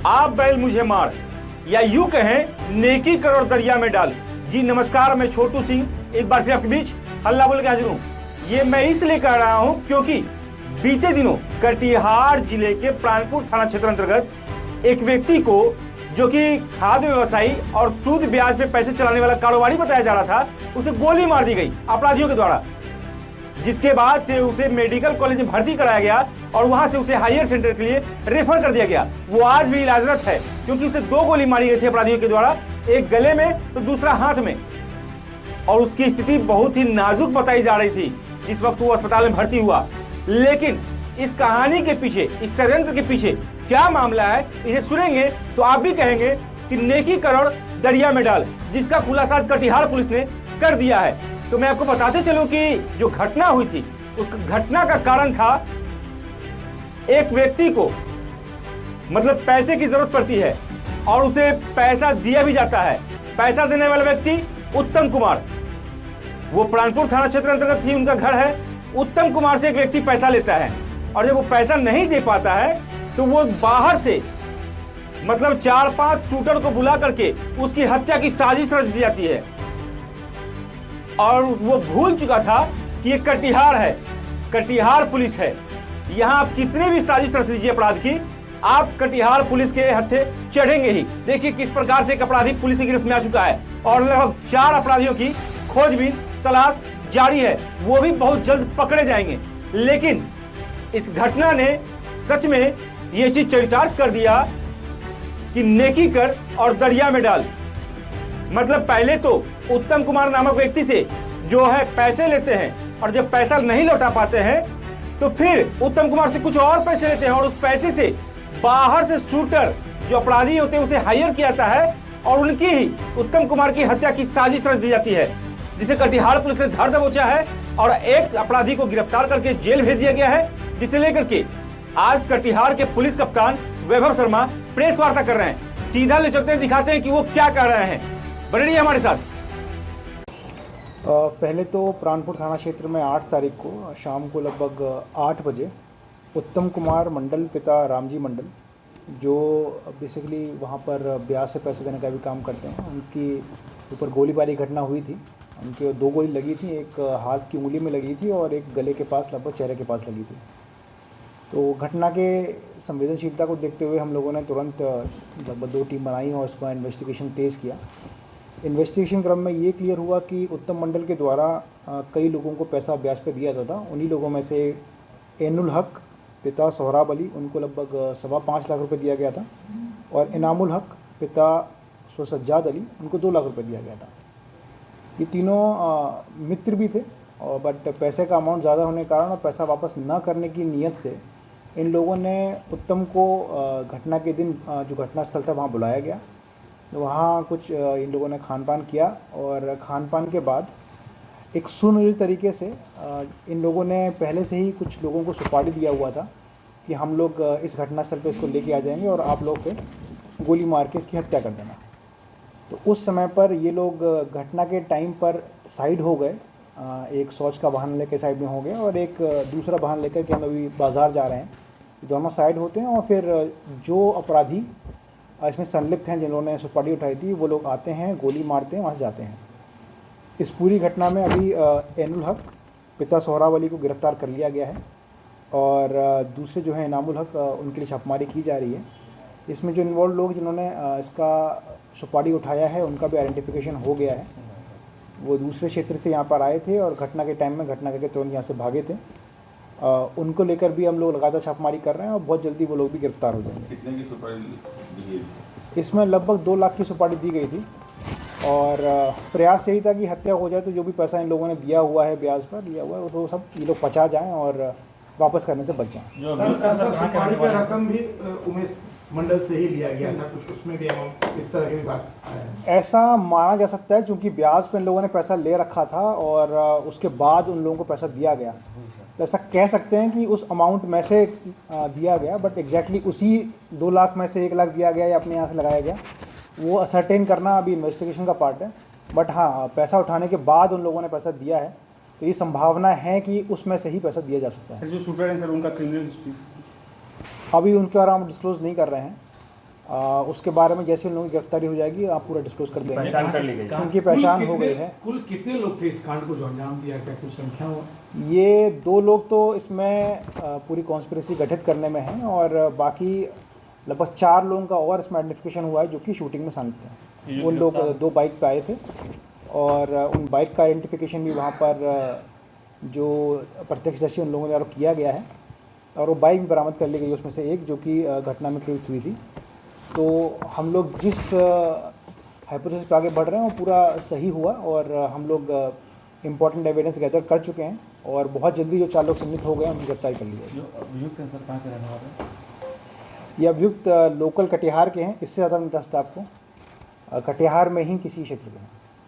आप बैल मुझे मार, या यूं कहें नेकी कर और दरिया में डाल। जी नमस्कार, मैं छोटू सिंह एक बार फिर आपके बीच हल्ला बोल के हाजिर हूं। ये मैं इसलिए कह रहा हूं क्योंकि बीते दिनों कटिहार जिले के प्राणपुर थाना क्षेत्र अंतर्गत एक व्यक्ति को, जो कि खाद्य व्यवसायी और सूद ब्याज पे पैसे चलाने वाला कारोबारी बताया जा रहा था, उसे गोली मार दी गई अपराधियों के द्वारा, जिसके बाद से उसे मेडिकल कॉलेज में भर्ती कराया गया और वहां से उसे हायर सेंटर के लिए रेफर कर दिया गया। वो आज भी इलाजरत है क्योंकि उसे 2 गोली मारी गई थी अपराधियों के द्वारा, एक गले में तो दूसरा हाथ में, और उसकी स्थिति बहुत ही नाजुक बताई जा रही थी जिस वक्त वो अस्पताल में भर्ती हुआ। लेकिन इस कहानी के पीछे, इस षड्यंत्र के पीछे क्या मामला है, इसे सुनेंगे तो आप भी कहेंगे कि नेकी करोड़ दरिया में डाल, जिसका खुलासा आज कटिहार पुलिस ने कर दिया है। तो मैं आपको बताते चलूं कि जो घटना हुई थी, उस घटना का कारण था एक व्यक्ति को मतलब पैसे की जरूरत पड़ती है और उसे पैसा दिया भी जाता है। पैसा देने वाला व्यक्ति उत्तम कुमार, वो प्राणपुर थाना क्षेत्र अंतर्गत ही उनका घर है। उत्तम कुमार से एक व्यक्ति पैसा लेता है और जब वो पैसा नहीं दे पाता है तो वो बाहर से मतलब 4-5 शूटर को बुला करके उसकी हत्या की साजिश रच दी जाती है। और वो भूल चुका था कि ये कटिहार है, कटिहार पुलिस है। यहां आप कितने भी साजिश रच लीजिए अपराध की, आप कटिहार पुलिस के हत्थे चढ़ेंगे ही। देखिए किस प्रकार से एक अपराधी पुलिस की गिरफ्त में आ चुका है और लगभग 4 अपराधियों की खोजबीन तलाश जारी है, वो भी बहुत जल्द पकड़े जाएंगे। लेकिन इस घटना ने सच में ये चीज चरितार्थ कर दिया कि नेकी कर और दरिया में डाल। मतलब पहले तो उत्तम कुमार नामक व्यक्ति से जो है पैसे लेते हैं और जब पैसा नहीं लौटा पाते हैं तो फिर उत्तम कुमार से कुछ और पैसे लेते हैं और उस पैसे से बाहर से शूटर जो अपराधी होते हैं उसे हायर किया जाता है और उनकी ही उत्तम कुमार की हत्या की साजिश रच दी जाती है, जिसे कटिहार पुलिस ने धर दबोचा है और एक अपराधी को गिरफ्तार करके जेल भेज दिया गया है, जिसे लेकर के आज कटिहार के पुलिस कप्तान वैभव शर्मा प्रेस वार्ता कर रहे हैं। सीधा ले चलते हैं, दिखाते हैं कि वो क्या कर रहे हैं। बने रहिए हमारे साथ। पहले तो प्राणपुर थाना क्षेत्र में 8 तारीख को शाम को लगभग 8 बजे उत्तम कुमार मंडल पिता रामजी मंडल, जो बेसिकली वहाँ पर ब्याज से पैसे देने का भी काम करते हैं, उनकी ऊपर गोलीबारी घटना हुई थी। उनके 2 गोली लगी थी, एक हाथ की उंगली में लगी थी और एक गले के पास लगभग चेहरे के पास लगी थी। तो घटना के संवेदनशीलता को देखते हुए हम लोगों ने तुरंत लगभग 2 टीम बनाई और उसका इन्वेस्टिगेशन तेज़ किया। इन्वेस्टिगेशन क्रम में ये क्लियर हुआ कि उत्तम मंडल के द्वारा कई लोगों को पैसा ब्याज पे दिया जाता। उन्हीं लोगों में से एनुल हक पिता सोहराब अली, उनको लगभग 5.25 लाख रुपए दिया गया था, और इनामुल हक पिता सज्जाद अली, उनको 2 लाख रुपए दिया गया था। ये तीनों मित्र भी थे और बट पैसे का अमाउंट ज़्यादा होने के कारण और पैसा वापस न करने की नीयत से इन लोगों ने उत्तम को घटना के दिन जो घटना स्थल था वहाँ बुलाया गया। वहाँ कुछ इन लोगों ने खान पान किया और खान पान के बाद एक सुनियोजित तरीके से इन लोगों ने पहले से ही कुछ लोगों को सुपारी दिया हुआ था कि हम लोग इस घटना स्थल पर इसको लेके आ जाएंगे और आप लोग फिर गोली मार के इसकी हत्या कर देना। तो उस समय पर ये लोग घटना के टाइम पर साइड हो गए। एक शौच का वाहन लेकर साइड में हो गए और एक दूसरा वाहन लेकर कि हम अभी बाज़ार जा रहे हैं, दोनों साइड होते हैं और फिर जो अपराधी इसमें संलिप्त हैं जिन्होंने सुपारी उठाई थी वो लोग आते हैं, गोली मारते हैं, वहाँ से जाते हैं। इस पूरी घटना में अभी एनुल हक पिता सोहराब अली को गिरफ्तार कर लिया गया है और दूसरे जो हैं इनामुल हक, उनके लिए छापेमारी की जा रही है। इसमें जो इन्वॉल्व लोग जिन्होंने इसका सुपारी उठाया है उनका भी आइडेंटिफिकेशन हो गया है। वो दूसरे क्षेत्र से यहाँ पर आए थे और घटना के टाइम में घटना करके तुरंत यहाँ से भागे थे। उनको लेकर भी हम लोग लगातार छापेमारी कर रहे हैं और बहुत जल्दी वो लोग भी गिरफ्तार हो जाएंगे। कितने की सुपारी दी है? इसमें लगभग 2 लाख की सुपारी दी गई थी और प्रयास यही था कि हत्या हो जाए तो जो भी पैसा इन लोगों ने दिया हुआ है, ब्याज पर लिया हुआ है, वो सब ये लोग पचा जाएँ और वापस करने से बच जाएँ। सुपारी का रकम भी उमेश मंडल से ही लिया गया था, कुछ उसमें भी अमाउंट इस तरह की भी बात है। ऐसा माना जा सकता है क्योंकि ब्याज पे इन लोगों ने पैसा ले रखा था और उसके बाद उन लोगों को पैसा दिया गया। तो ऐसा कह सकते हैं कि उस अमाउंट में से दिया गया, बट एग्जैक्टली उसी 2 लाख में से 1 लाख दिया गया या अपने यहाँ से लगाया गया, वो असरटेन करना अभी इन्वेस्टिगेशन का पार्ट है। बट हाँ, पैसा उठाने के बाद उन लोगों ने पैसा दिया है तो ये संभावना है कि उसमें से ही पैसा दिया जा सकता है। जो शूटर है सर, उनका क्रिमिनल हिस्ट्री अभी उनके बारे में हम डिस्क्लोज नहीं कर रहे हैं, उसके बारे में जैसे उन लोगों की गिरफ्तारी हो जाएगी आप पूरा डिस्क्लोज कर देंगे। पहचान कर ली गई। उनकी पहचान हो गई है। कुल कितने लोग थे इस कांड को जो अंजाम दिया गया, कुछ संख्या हो? ये 2 लोग तो इसमें पूरी कॉन्स्पिरेसी गठित करने में हैं और बाकी लगभग 4 लोगों का और इसमें आइडेंटिफिकेशन हुआ है जो कि शूटिंग में शामिल थे। वो लोग 2 बाइक पे आए थे और उन बाइक का आइडेंटिफिकेशन भी वहाँ पर जो प्रत्यक्षदर्शी उन लोगों द्वारा किया गया है और वो बाइक भी बरामद कर ली गई उसमें से एक जो कि घटना में प्रयुक्त हुई थी। तो हम लोग जिस हाइपोथेसिस पे आगे बढ़ रहे हैं वो पूरा सही हुआ और हम लोग इम्पोर्टेंट एविडेंस गैदर कर चुके हैं और बहुत जल्दी जो 4 लोग सम्मिलित हो गए हैं उनकी गिरफ्तारी कर ली जाएगी। जो अभियुक्त हैं सर कहाँ के रहने वाले हैं? ये अभियुक्त लोकल कटिहार के हैं, इससे ज़्यादा नहीं बता सकता आपको। कटिहार में ही किसी क्षेत्र के हैं।